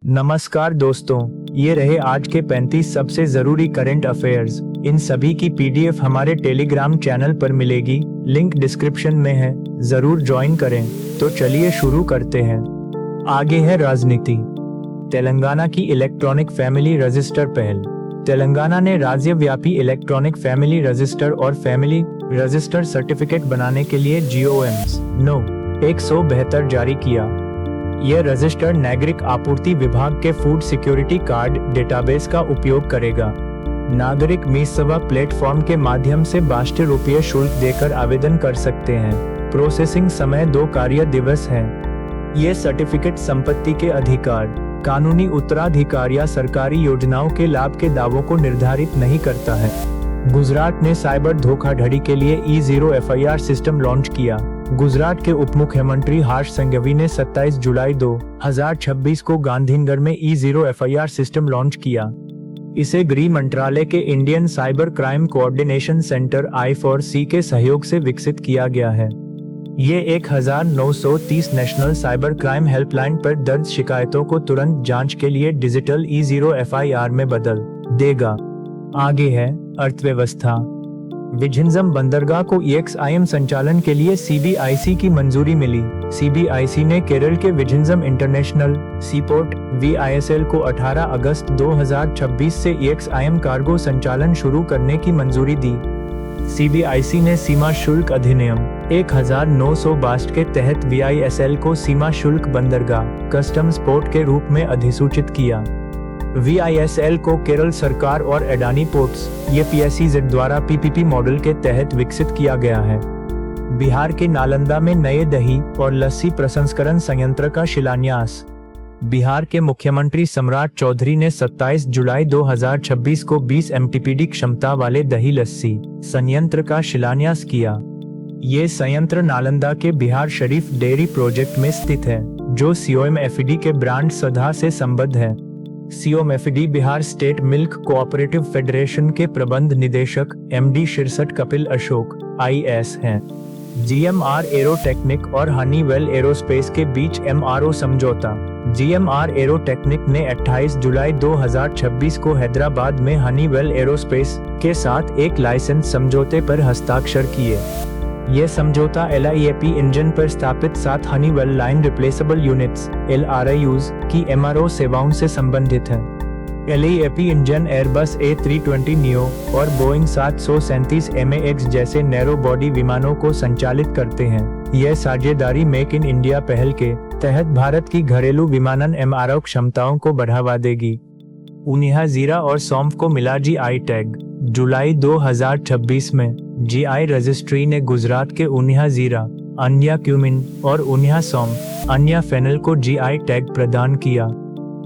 नमस्कार दोस्तों, ये रहे आज के 35 सबसे जरूरी करंट अफेयर्स। इन सभी की पीडीएफ हमारे टेलीग्राम चैनल पर मिलेगी, लिंक डिस्क्रिप्शन में है, जरूर ज्वाइन करें। तो चलिए शुरू करते हैं। आगे है राजनीति। तेलंगाना की इलेक्ट्रॉनिक फैमिली रजिस्टर पहल। तेलंगाना ने राज्यव्यापी इलेक्ट्रॉनिक फैमिली रजिस्टर और फैमिली रजिस्टर सर्टिफिकेट बनाने के लिए GOMS No 172 जारी किया। यह रजिस्टर नागरिक आपूर्ति विभाग के फूड सिक्योरिटी कार्ड डेटाबेस का उपयोग करेगा। नागरिक मी सेवा प्लेटफॉर्म के माध्यम से 62 रुपये शुल्क देकर आवेदन कर सकते हैं। प्रोसेसिंग समय 2 कार्य दिवस है। ये सर्टिफिकेट संपत्ति के अधिकार, कानूनी उत्तराधिकार या सरकारी योजनाओं के लाभ के दावों को निर्धारित नहीं करता है। गुजरात ने साइबर धोखाधड़ी के लिए E0 FIR सिस्टम लॉन्च किया। गुजरात के उप मुख्यमंत्री हर्ष संघवी ने 27 जुलाई 2026 को गांधीनगर में E0 FIR सिस्टम लॉन्च किया। इसे गृह मंत्रालय के Indian cyber crime coordination centre I4C के सहयोग से विकसित किया गया है। ये 1930 नेशनल साइबर क्राइम हेल्पलाइन पर दर्ज शिकायतों को तुरंत जांच के लिए डिजिटल E0 FIR में बदल देगा। आगे है अर्थव्यवस्था। विझिंजम बंदरगाह को EXIM संचालन के लिए CBIC की मंजूरी मिली। CBIC ने केरल के विझिंजम इंटरनेशनल सीपोर्ट VISL को 18 अगस्त 2026 से EXIM कार्गो संचालन शुरू करने की मंजूरी दी। CBIC ने सीमा शुल्क अधिनियम 1962 के तहत VISL को सीमा शुल्क बंदरगाह कस्टम्स पोर्ट के रूप में अधिसूचित किया। VISL को केरल सरकार और अडानी पोर्ट्स PSEZ द्वारा PPP मॉडल के तहत विकसित किया गया है। बिहार के नालंदा में नए दही और लस्सी प्रसंस्करण संयंत्र का शिलान्यास। बिहार के मुख्यमंत्री सम्राट चौधरी ने 27 जुलाई 2026 को 20 MTPD क्षमता वाले दही लस्सी संयंत्र का शिलान्यास किया। ये संयंत्र नालंदा के बिहार शरीफ डेयरी प्रोजेक्ट में स्थित है, जो COMFD के ब्रांड सधा से संबद्ध है। COMFD Bihar state milk cooperative federation के प्रबंध निदेशक MD शिरसठ कपिल अशोक IS हैं। GMR एरोटेक्निक और हनीवेल एरोस्पेस के बीच MRO समझौता। GMR एरोटेक्निक ने 28 जुलाई 2026 को हैदराबाद में हनीवेल एरोस्पेस के साथ एक लाइसेंस समझौते पर हस्ताक्षर किए। यह समझौता LIAP इंजन पर स्थापित 7 Honeywell line replaceable units LRIUs की MRO सेवाओं से संबंधित है। LIAP engine Airbus A320 neo और बोइंग 737 MAX जैसे नैरो बॉडी विमानों को संचालित करते हैं। यह साझेदारी मेक इन इंडिया पहल के तहत भारत की घरेलू विमानन MRO क्षमताओं को बढ़ावा देगी। उनिहा जीरा और सौंफ को मिला GI टैग। जुलाई 2026 में GI रजिस्ट्री ने गुजरात के उनिहा जीरा, अन्या क्यूमिन और उनिहा सौंफ, अन्या फेनल को GI टैग प्रदान किया।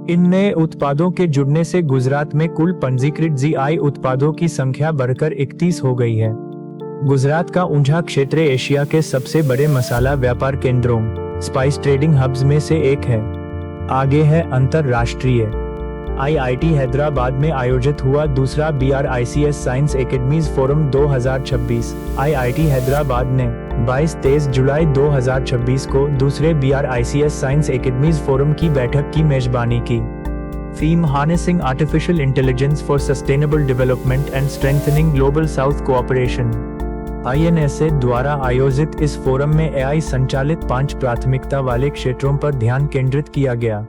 इन नए उत्पादों के जुड़ने से गुजरात में कुल पंजीकृत GI उत्पादों की संख्या बढ़कर 31 हो गई है। गुजरात का ऊंझा क्षेत्र एशिया के सबसे बड़े मसाला व्यापार केंद्रों स्पाइस ट्रेडिंग हब्स में से एक है। आगे है अंतरराष्ट्रीय। IIT हैदराबाद में आयोजित हुआ दूसरा BRICS science academies forum 2026। IIT Hyderabad ने 22-23 जुलाई 2026 को दूसरे BRICS साइंस एकेडमीज फोरम की बैठक की मेजबानी की। Theme harnessing artificial intelligence for sustainable development and strengthening global south cooperation. INSA द्वारा आयोजित इस फोरम में AI संचालित 5 प्राथमिकता वाले क्षेत्रों पर ध्यान केंद्रित किया गया।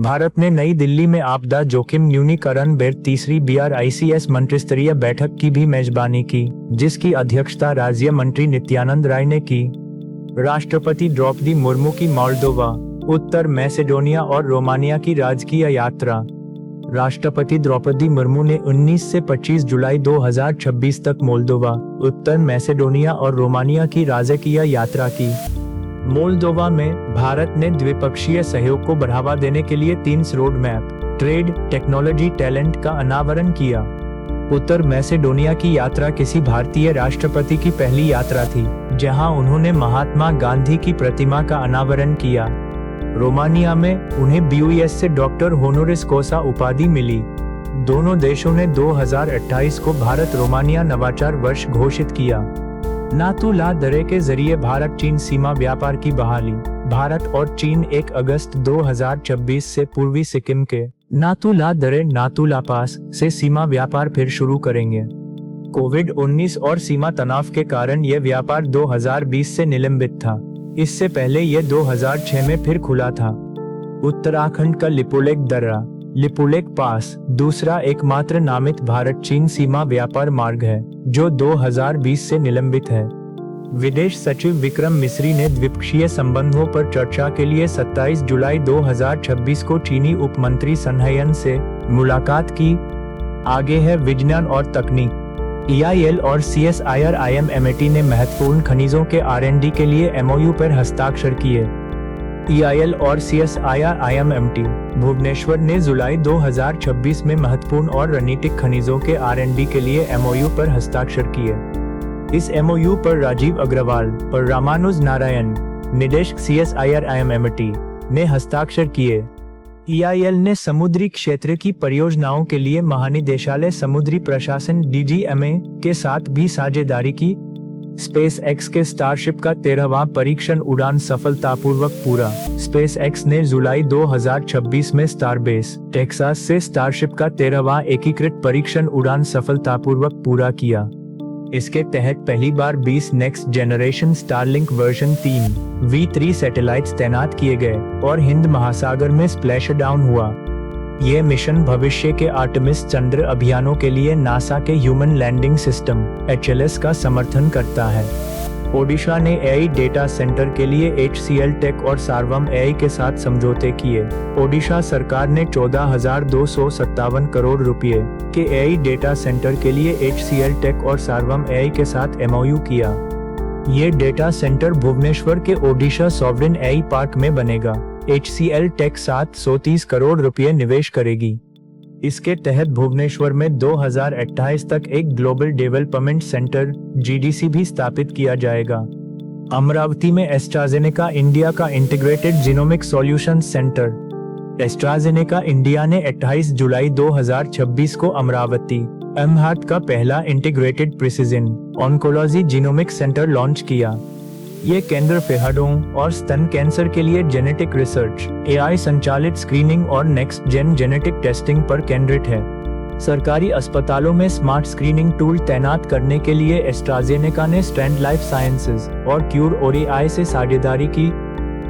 भारत ने नई दिल्ली में आपदा जोखिम न्यूनीकरण बेर तीसरी BRICS मंत्रिस्तरीय बैठक की भी मेजबानी की, जिसकी अध्यक्षता राज्य मंत्री नित्यानंद राय ने की। राष्ट्रपति द्रौपदी मुर्मू की मोल्दोवा, उत्तर मैसेडोनिया और रोमानिया की राजकीय यात्रा। राष्ट्रपति द्रौपदी मुर्मू ने 19 से 25 जुलाई 2026 तक मोल्दोवा, उत्तर मैसेडोनिया और रोमानिया की राजकीय यात्रा की। मोल्दोवा में भारत ने द्विपक्षीय सहयोग को बढ़ावा देने के लिए 3 road map, trade, technology, talent का अनावरण किया। उत्तर मैसेडोनिया की यात्रा किसी भारतीय राष्ट्रपति की पहली यात्रा थी, जहां उन्होंने महात्मा गांधी की प्रतिमा का अनावरण किया। रोमानिया में उन्हें BUES से डॉक्टर होनोरिस कोसा उपाधि मिली। दोनों देशों ने 2028 को भारत रोमानिया नवाचार वर्ष घोषित किया। नातू ला दरे के जरिए भारत चीन सीमा व्यापार की बहाली। भारत और चीन 1 अगस्त 2026 से पूर्वी सिक्किम के नाथुला दरे नाथुला पास से सीमा व्यापार फिर शुरू करेंगे। कोविड-19 और सीमा तनाव के कारण यह व्यापार 2020 से निलंबित था। इससे पहले यह 2006 में फिर खुला था। उत्तराखंड का लिपुलेख दर्रा लिपुलेख पास दूसरा एकमात्र नामित भारत चीन सीमा व्यापार मार्ग है जो 2020 से निलंबित है। विदेश सचिव विक्रम मिस्री ने द्विपक्षीय संबंधों पर चर्चा के लिए 27 जुलाई 2026 को चीनी उप मंत्री सन हायन से मुलाकात की। आगे है विज्ञान और तकनीक। EIL और CSIR IMMT ने महत्वपूर्ण खनिजों के R&D के लिए MOU पर हस्ताक्षर किए। EIL और CSIR IMMT भुवनेश्वर ने जुलाई 2026 में महत्वपूर्ण और रणनीतिक खनिजों के R&D के लिए MOU पर हस्ताक्षर किए। इस MOU पर राजीव अग्रवाल और रामानुज नारायण, निदेशक CSIR IMMT, ने हस्ताक्षर किए। EIL ने समुद्री क्षेत्र की परियोजनाओं के लिए महानिदेशालय समुद्री प्रशासन DGMA के साथ भी साझेदारी की। SpaceX के स्टारशिप का 13वां परीक्षण उड़ान सफलतापूर्वक पूरा। SpaceX ने जुलाई 2026 में स्टारबेस टेक्सास से स्टारशिप का 13वां एकीकृत परीक्षण उड़ान सफलतापूर्वक पूरा किया। इसके तहत पहली बार 20 next generation Starlink version 3 V3 satellites तैनात किए गए और हिंद महासागर में स्प्लैश डाउन हुआ। ये मिशन भविष्य के आर्टेमिस चंद्र अभियानों के लिए नासा के ह्यूमन लैंडिंग सिस्टम HLS का समर्थन करता है। ओडिशा ने AI डेटा सेंटर के लिए HCL टेक और सार्वम AI के साथ समझौते किए। ओडिशा सरकार ने 14,257 करोड़ रुपए के AI डेटा सेंटर के लिए HCL टेक और सार्वम AI के साथ MOU किया। ये डेटा सेंटर भुवनेश्वर के ओडिशा सॉवरेन AI पार्क में बनेगा। HCL टेक 730 करोड़ रुपए निवेश करेगी। इसके तहत भुवनेश्वर में 2028 तक एक ग्लोबल डेवलपमेंट सेंटर GDC भी स्थापित किया जाएगा। अमरावती में एस्ट्राजेनेका इंडिया का integrated genomic solution centre. AstraZeneca India ने 28 जुलाई 2026 को अमरावती एमहार्ट का पहला integrated precision oncology genomic centre launch किया। ये केंद्र फेफड़ों और स्तन कैंसर के लिए जेनेटिक रिसर्च, AI संचालित स्क्रीनिंग और नेक्स्ट जेन जेनेटिक टेस्टिंग पर केंद्रित है। सरकारी अस्पतालों में स्मार्ट स्क्रीनिंग टूल तैनात करने के लिए एस्ट्राजेनेका ने स्टैंड लाइफ साइंसेज और क्यूर ओरिआई से साझेदारी की।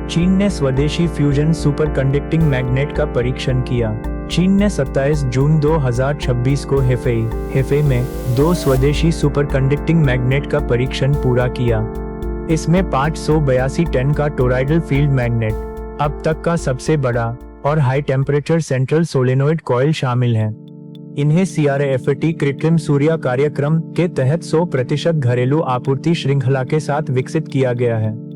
चीन ने स्वदेशी फ्यूजन सुपर कंडक्टिंग मैग्नेट का परीक्षण किया। चीन ने 27 जून 2026 को हेफेई में 2 स्वदेशी सुपर कंडक्टिंग मैग्नेट का परीक्षण पूरा किया। इसमें 582 टन का टोरॉइडल फील्ड मैग्नेट, अब तक का सबसे बड़ा और high temperature central solenoid coil शामिल है। इन्हें CRAFT कृत्रिम सूर्य कार्यक्रम के तहत 100% घरेलू आपूर्ति श्रृंखला के साथ विकसित किया गया है।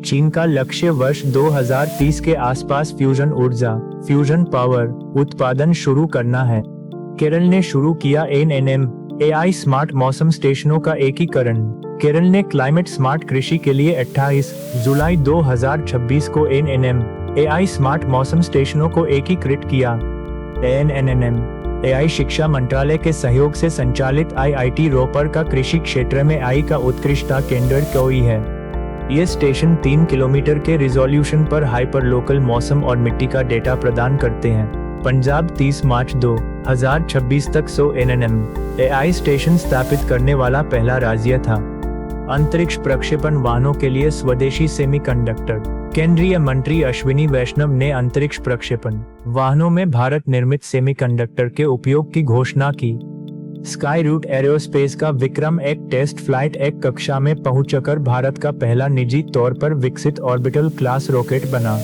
चीन का लक्ष्य वर्ष 2030 के आसपास फ्यूजन ऊर्जा फ्यूजन पावर उत्पादन शुरू करना है। केरल ने शुरू किया NNM AI स्मार्ट मौसम स्टेशनों का एकीकरण। केरल ने क्लाइमेट स्मार्ट कृषि के लिए 28 जुलाई 2026 को NNM AI स्मार्ट मौसम स्टेशनों को एकीकृत किया। NNM AI शिक्षा मंत्रालय के सहयोग से संचालित IIT रोपर का कृषि क्षेत्र में AI का उत्कृष्टता केंद्र कोई है। ये स्टेशन 3 किलोमीटर के रिजोल्यूशन पर हाइपर लोकल मौसम और मिट्टी का डेटा प्रदान करते हैं। पंजाब 30 मार्च 2026 तक 100 NNM AI स्टेशन स्थापित करने वाला पहला राज्य था। अंतरिक्ष प्रक्षेपण वाहनों के लिए स्वदेशी सेमीकंडक्टर। केंद्रीय मंत्री अश्विनी वैष्णव ने अंतरिक्ष प्रक्षेपण वाहनों में भारत निर्मित सेमीकंडक्टर के उपयोग की घोषणा की। स्काई रूट एरोस्पेस का विक्रम-1 टेस्ट फ्लाइट 1 कक्षा में पहुंचकर भारत का पहला निजी तौर पर विकसित ऑर्बिटल क्लास रॉकेट बना।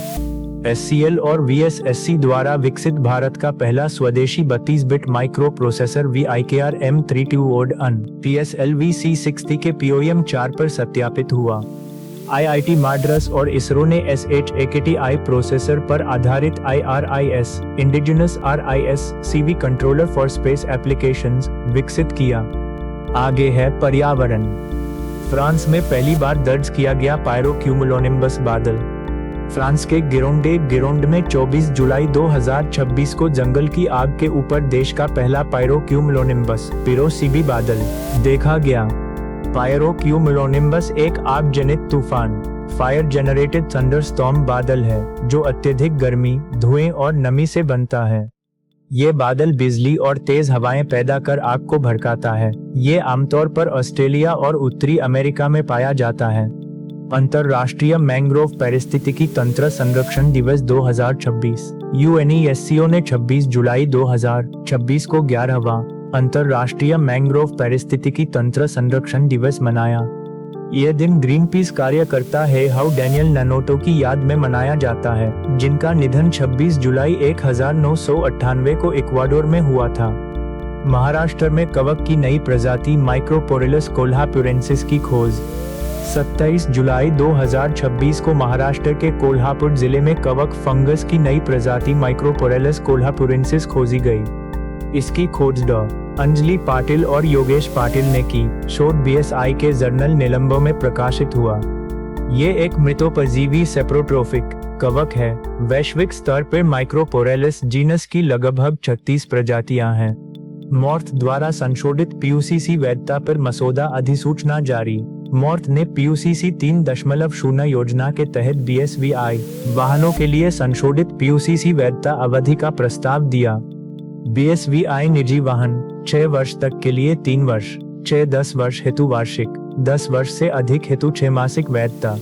SCL और VSSC द्वारा विकसित भारत का पहला स्वदेशी 32 bit micro processor VIKR M32 ODN PSLV C60 के POM4 पर सत्यापित हुआ। IIT माद्रास और इसरो ने SHAKTI प्रोसेसर पर आधारित IRIS indigenous RIS CV controller for space applications विकसित किया। आगे है पर्यावरण। फ्रांस में पहली बार दर्ज किया गया पायरोक्यूमुलोनिम्बस बादल। फ्रांस के गिरोंड में 24 जुलाई 2026 को जंगल की आग के ऊपर देश का पहला पायरोक्यूमुलोनिम्बस पिरो-सीबी बादल देखा गया। पायरोक्यूमुलोनिम्बस एक आग जनित तूफान फायर जनरेटेड थंडरस्टॉर्म बादल है जो अत्यधिक गर्मी, धुएं और नमी से बनता है। ये बादल बिजली और तेज हवाएं पैदा कर आग को भड़काता है। ये आमतौर पर ऑस्ट्रेलिया और उत्तरी अमेरिका में पाया जाता है। अंतर्राष्ट्रीय मैंग्रोव पारिस्थितिकी तंत्र संरक्षण दिवस 2026 यूएनईएससीओ ने 26 जुलाई 2026 को 11वां अंतर्राष्ट्रीय मैंग्रोव पारिस्थितिकी तंत्र संरक्षण दिवस मनाया। यह दिन ग्रीन पीस कार्यकर्ता है हाउ डैनियल ननोटो की याद में मनाया जाता है, जिनका निधन 26 जुलाई 1998 को इक्वाडोर में हुआ था। महाराष्ट्र में कवक की नई प्रजाति माइक्रोपोरेलस कोल्हापुरेंसिस की खोज। 27 जुलाई 2026 को महाराष्ट्र के कोल्हापुर जिले में कवक फंगस की नई प्रजाति माइक्रोपोरेलस कोल्हापुरेंसिस खोजी गई। इसकी खोज डॉ. अंजलि पाटिल और योगेश पाटिल ने की। शोध बीएसआई के जर्नल निलंबो में प्रकाशित हुआ। ये एक मृतोपजीवी सेप्रोट्रोफिक कवक है। वैश्विक स्तर पर माइक्रोपोरेलस जीनस की लगभग 36 प्रजातियां हैं। मॉर्थ द्वारा संशोधित पीयूसीसी वैधता पर मसौदा अधिसूचना जारी। मॉर्थ ने पीयूसीसी 3.0 योजना के तहत बीएसवीआई वाहनों के लिए संशोधित पीयूसीसी वैधता अवधि का प्रस्ताव दिया। बीएसवीआई निजी वाहन 6 वर्ष तक के लिए 3 वर्ष, 6-10 वर्ष हेतु वार्षिक, 10 वर्ष से अधिक हेतु 6 मासिक वैधता।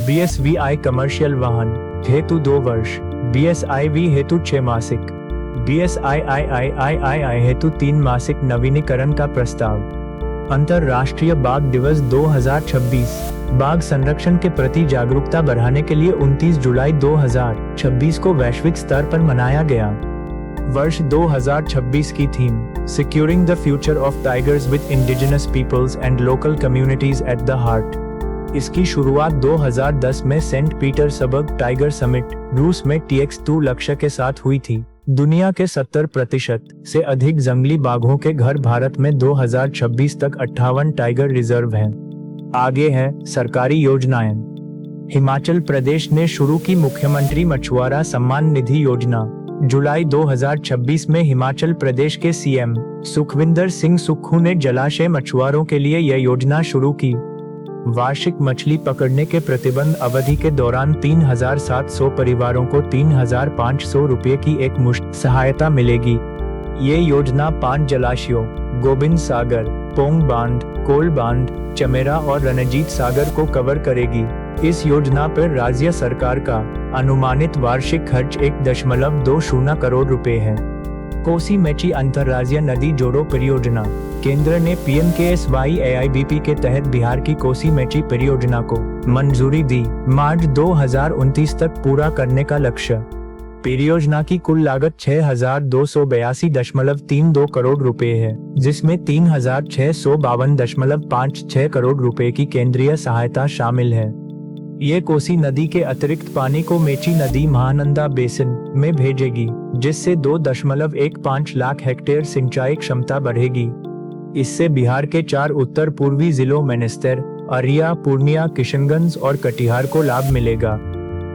बीएसवीआई कमर्शियल वाहन हेतु 2 वर्ष, बीएसआईवी हेतु 6 मासिक, बीएसआईआईआईआईआई हेतु 3 मासिक नवीनीकरण का प्रस्ताव। अंतर्राष्ट्रीय बाघ दिवस 2026 बाघ संरक्षण के प्रति जागरूकता बढ़ाने के लिए 29 जुलाई 2026 को वैश्विक स्तर पर मनाया गया। वर्ष 2026 की theme securing the future of tigers with indigenous peoples and local communities at the heart. इसकी शुरुआत 2010 में सेंट पीटर्सबर्ग टाइगर समिट रूस में TX2 लक्ष्य के साथ हुई थी। दुनिया के 70% से अधिक जंगली बाघों के घर भारत में 2026 तक 58 टाइगर रिजर्व हैं। आगे है सरकारी योजनाएं। हिमाचल प्रदेश ने शुरू की मुख्यमंत्री मछुआरा सम्मान निधि योजना। जुलाई 2026 में हिमाचल प्रदेश के सीएम सुखविंदर सिंह सुक्खू ने जलाशय मछुआरों के लिए यह योजना शुरू की। वार्षिक मछली पकड़ने के प्रतिबंध अवधि के दौरान 3,700 परिवारों को 3,500 रुपये की एक मुश्त सहायता मिलेगी। ये योजना 5 जलाशयों गोबिंद सागर, पोंग बांध, कोल बांध, चमेरा और रणजीत सागर को कवर करेगी। इस योजना पर राज्य सरकार का अनुमानित वार्षिक खर्च 1.20 करोड़ रुपए है। कोसी मेची अंतर्राज्यीय नदी जोड़ो परियोजना। केंद्र ने PMKSY AIBP के तहत बिहार की कोसी मेची परियोजना को मंजूरी दी। मार्च 2029 तक पूरा करने का लक्ष्य। परियोजना की कुल लागत 6,282.32 करोड़ रुपए है, जिसमें 3,652.56 करोड़ रुपए की केंद्रीय सहायता शामिल है। ये कोसी नदी के अतिरिक्त पानी को मेची नदी महानंदा बेसिन में भेजेगी, जिससे 2.15 लाख हेक्टेयर सिंचाई क्षमता बढ़ेगी। इससे बिहार के 4 उत्तर पूर्वी जिलों मेनिस्तर, अरिया, पूर्णिया, किशनगंज और कटिहार को लाभ मिलेगा।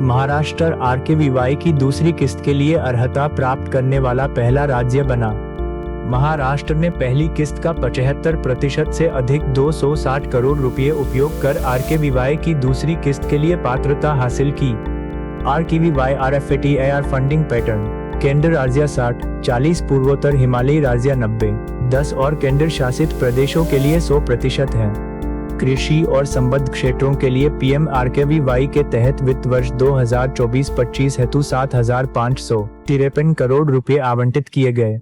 महाराष्ट्र RKVY की दूसरी किस्त के लिए अर्हता प्राप्त करने वाला पहला राज्य बना। महाराष्ट्र ने पहली किस्त का 75% से अधिक 260 करोड़ रुपए उपयोग कर RKVY की दूसरी किस्त के लिए पात्रता हासिल की। RKVY RFATAR funding pattern. केंद्र राज्य 60, 40 पूर्वोत्तर हिमालयी राज्य 90, 10 और केंद्र शासित प्रदेशों के लिए 100% है। कृषि और संबद्ध क्षेत्रों के लिए PM RKVY के तहत वित्त वर्ष 2024-25 हेतु 7,553 करोड़ रुपए आवंटित किए गए।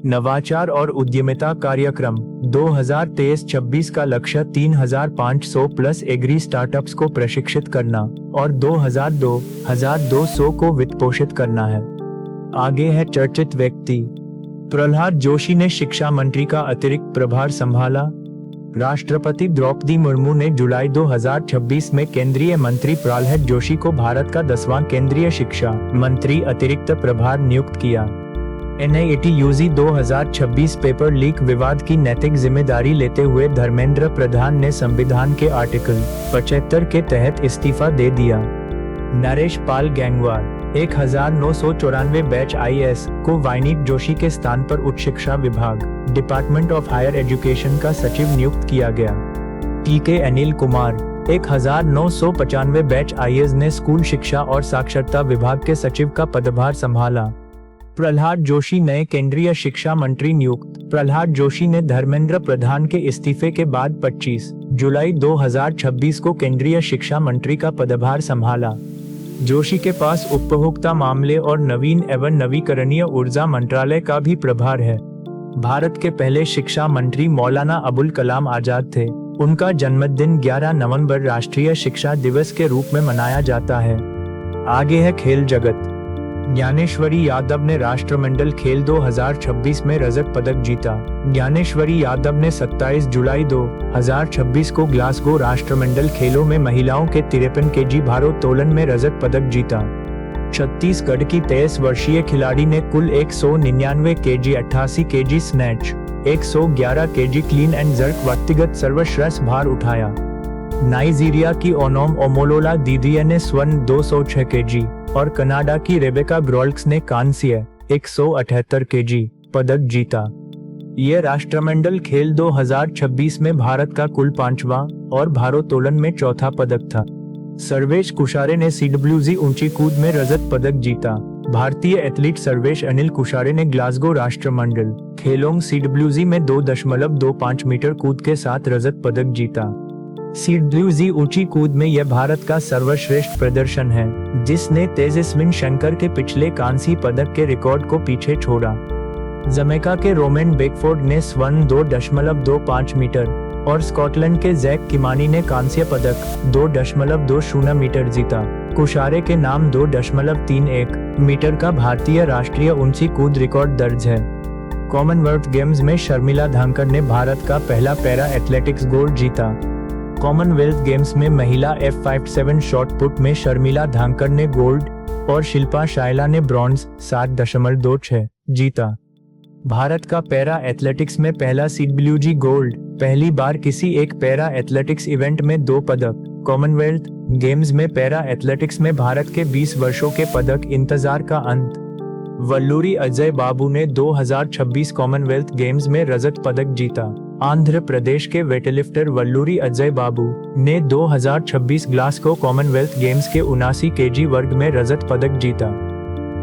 नवाचार और उद्यमिता कार्यक्रम 2023-26 का लक्ष्य 3,500 प्लस एग्री स्टार्टअप्स को प्रशिक्षित करना और 2,200 को वित्त पोषित करना है। आगे है चर्चित व्यक्ति। प्रहलाद जोशी ने शिक्षा मंत्री का अतिरिक्त प्रभार संभाला। राष्ट्रपति द्रौपदी मुर्मू ने जुलाई 2026 में केंद्रीय मंत्री प्रहलाद जोशी को भारत का 10वां केंद्रीय शिक्षा मंत्री अतिरिक्त प्रभार नियुक्त किया। NIET UG 2026 पेपर लीक विवाद की नैतिक जिम्मेदारी लेते हुए धर्मेंद्र प्रधान ने संविधान के आर्टिकल 75 के तहत इस्तीफा दे दिया। Naresh Pal gang war 1994 batch IAS को वाइनीत जोशी के स्थान पर उच्च शिक्षा विभाग डिपार्टमेंट ऑफ हायर एजुकेशन का सचिव नियुक्त किया गया। TK Anil Kumar 1995 batch IAS ने स्कूल शिक्षा और साक्षरता विभाग के सचिव का पदभार संभाला। प्रहलाद जोशी नए केंद्रीय शिक्षा मंत्री नियुक्त। प्रहलाद जोशी ने धर्मेंद्र प्रधान के इस्तीफे के बाद 25 जुलाई 2026 को केंद्रीय शिक्षा मंत्री का पदभार संभाला। जोशी के पास उपभोक्ता मामले और नवीन एवं नवीकरणीय ऊर्जा मंत्रालय का भी प्रभार है। भारत के पहले शिक्षा मंत्री मौलाना अबुल कलाम आजाद थे। उनका जन्मदिन 11 नवंबर राष्ट्रीय शिक्षा दिवस के रूप में मनाया जाता है। आगे है खेल जगत। ज्ञानेश्वरी यादव ने राष्ट्रमंडल खेल 2026 में रजत पदक जीता। ज्ञानेश्वरी यादव ने 27 जुलाई 2026 को ग्लासगो राष्ट्रमंडल खेलों में महिलाओं के 53 केजी भारोत्तोलन में रजत पदक जीता। छत्तीसगढ़ की 23 वर्षीय खिलाड़ी ने कुल 199 KG 88 KG snatch 111 KG clean and jerk व्यक्तिगत सर्वश्रेष्ठ भार उठाया। नाइजीरिया की ओनोम ओमोलोला दीदिया ने स्वर्ण 206 केजी और कनाडा की रेबेका ग्रोल्क्स ने कांस्य 178 केजी पदक जीता। ये राष्ट्रमंडल खेल 2026 में भारत का कुल 5वां और भारोत्तोलन में चौथा पदक था। सर्वेश कुशारे ने सीडब्ल्यूजी ऊंची कूद में रजत पदक जीता। भारतीय एथलीट सर्वेश अनिल कुशारे ने ग्लासगो राष्ट्रमंडल खेलों सीडब्ल्यूजी में 2.25 मीटर कूद के साथ रजत पदक जीता। सीडब्ल्यूजी ऊंची कूद में यह भारत का सर्वश्रेष्ठ प्रदर्शन है, जिसने तेजस्विन शंकर के पिछले कांस्य पदक के रिकॉर्ड को पीछे छोड़ा। जमैका के रोमेन बेकफोर्ड ने स्वर्ण 2.25 मीटर और स्कॉटलैंड के जैक किमानी ने कांस्य पदक 2.20 मीटर जीता। कुशारे के नाम 2.31 मीटर का भारतीय राष्ट्रीय ऊंची कूद रिकॉर्ड दर्ज है। कॉमनवेल्थ गेम्स में शर्मिला धांकर ने भारत का पहला पैरा एथलेटिक्स गोल्ड जीता। कॉमनवेल्थ गेम्स में महिला F57 शॉट पुट में शर्मिला धांकर ने गोल्ड और शिल्पा शायला ने ब्रॉन्ज 7.26 जीता। भारत का पैरा एथलेटिक्स में पहला सीडब्ल्यूजी गोल्ड, पहली बार किसी एक पैरा एथलेटिक्स इवेंट में 2 पदक। कॉमनवेल्थ गेम्स में पैरा एथलेटिक्स में भारत के 20 वर्षों के पदक इंतजार का अंत। वल्लूरी अजय बाबू ने 2026 कॉमनवेल्थ गेम्स में रजत पदक जीता। आंध्र प्रदेश के वेटलिफ्टर वल्लूरी अजय बाबू ने 2026 ग्लासगो कॉमनवेल्थ गेम्स के 79 केजी वर्ग में रजत पदक जीता।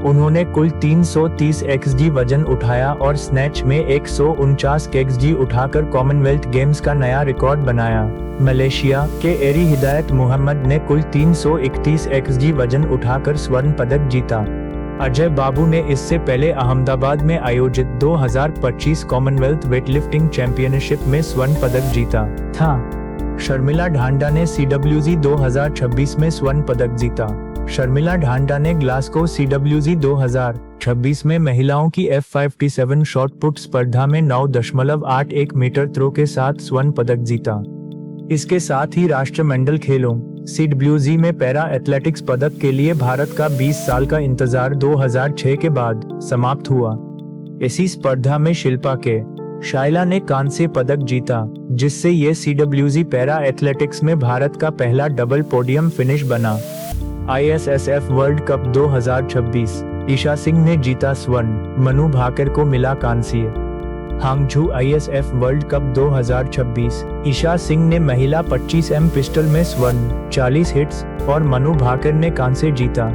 उन्होंने कुल 330 XG वजन उठाया और स्नैच में 149 XG उठाकर कॉमनवेल्थ गेम्स का नया रिकॉर्ड बनाया। मलेशिया के एरी हिदायत मोहम्मद ने कुल 331 XG वजन उठाकर स्वर्ण पदक जीता। अजय बाबू ने इससे पहले अहमदाबाद में आयोजित 2025 कॉमनवेल्थ वेटलिफ्टिंग चैंपियनशिप में स्वर्ण पदक जीता था। शर्मिला ढांडा ने CWG 2026 में स्वर्ण पदक जीता। शर्मिला ढांडा ने ग्लासगो CWG 2026 में महिलाओं की F57 शॉट पुट स्पर्धा में 9.81 मीटर थ्रो के साथ स्वर्ण पदक जीता। इसके साथ ही राष्ट्रमंडल खेलों CWG में पैरा एथलेटिक्स पदक के लिए भारत का 20 साल का इंतजार 2006 के बाद समाप्त हुआ। इसी स्पर्धा में शिल्पा के शायला ने कांस्य पदक जीता, जिससे ये CWG पैरा एथलेटिक्स में भारत का पहला डबल पोडियम फिनिश बना। ISSF world cup 2026 Isha Singh ने जीता स्वर्ण, मनु भाकर को मिला कांस्य। Hangzhou ISF world cup 2026 Isha Singh ने महिला 25m पिस्टल में स्वर्ण, 40 हिट्स और मनु भाकर ने कांस्य जीता।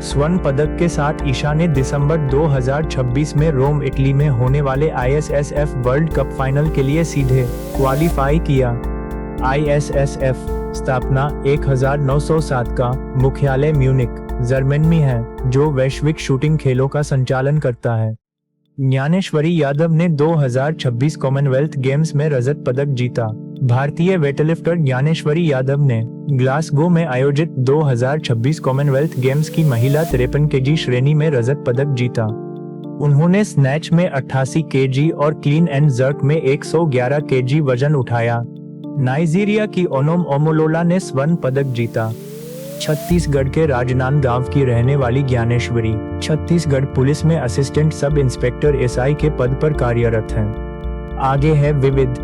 स्वर्ण पदक के साथ ईशा ने दिसंबर 2026 में रोम इटली में होने वाले ISSF वर्ल्ड कप फाइनल के लिए सीधे क्वालिफाई किया। ISSF स्थापना 1907 का मुख्यालय म्यूनिक, जर्मनी में है, जो वैश्विक शूटिंग खेलों का संचालन करता है। ज्ञानेश्वरी यादव ने 2026 कॉमनवेल्थ गेम्स में रजत पदक जीता। भारतीय वेटलिफ्टर ज्ञानेश्वरी यादव ने ग्लासगो में आयोजित 2026 कॉमनवेल्थ गेम्स की महिला 53 केजी श्रेणी में रजत पदक जीता। उन्होंने स्नैच में 88 केजी और क्लीन एंड जर्क में 111 केजी वजन उठाया। नाइजीरिया की ओनोम ओमोलोला ने स्वर्ण पदक जीता। छत्तीसगढ़ के राजनांदगांव की रहने वाली ज्ञानेश्वरी छत्तीसगढ़ पुलिस में असिस्टेंट सब इंस्पेक्टर SI के पद पर कार्यरत हैं। आगे है विविध।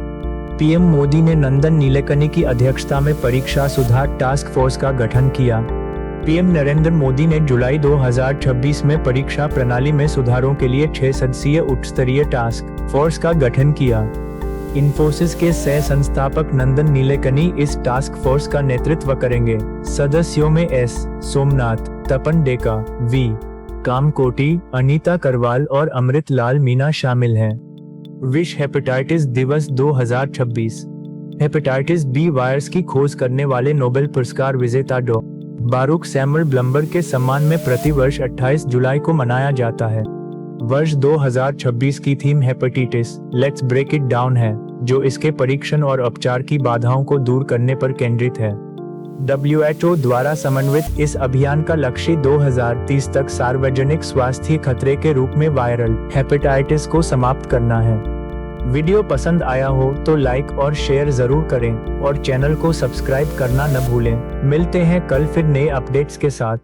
PM मोदी ने नंदन नीलेकनी की अध्यक्षता में परीक्षा सुधार टास्क फोर्स का गठन किया। PM नरेंद्र मोदी ने जुलाई 2026 में परीक्षा प्रणाली में सुधारों के लिए 6 सदस्यीय उच्च स्तरीय टास्क फोर्स का गठन किया। इन्फोसिस के सह संस्थापक नंदन नीलेकनी इस टास्क फोर्स का नेतृत्व करेंगे। सदस्यों में एस सोमनाथ, तपन डेका, वी कामकोटी, अनीता करवाल और अमृत लाल मीना शामिल हैं। विश्व हेपेटाइटिस दिवस 2026। हेपेटाइटिस बी वायरस की खोज करने वाले नोबेल पुरस्कार विजेता डॉ. बारूक सैमुअल ब्लम्बर के सम्मान में प्रतिवर्ष 28 जुलाई को मनाया जाता है। वर्ष 2026 की theme hepatitis let's break it down है, जो इसके परीक्षण और उपचार की बाधाओं को दूर करने पर केंद्रित है। WHO द्वारा समन्वित इस अभियान का लक्ष्य 2030 तक सार्वजनिक स्वास्थ्य खतरे के रूप में वायरल हेपेटाइटिस को समाप्त करना है। वीडियो पसंद आया हो तो लाइक और शेयर जरूर करें और चैनल को सब्सक्राइब करना न भूलें। मिलते हैं कल फिर नए अपडेट्स के साथ।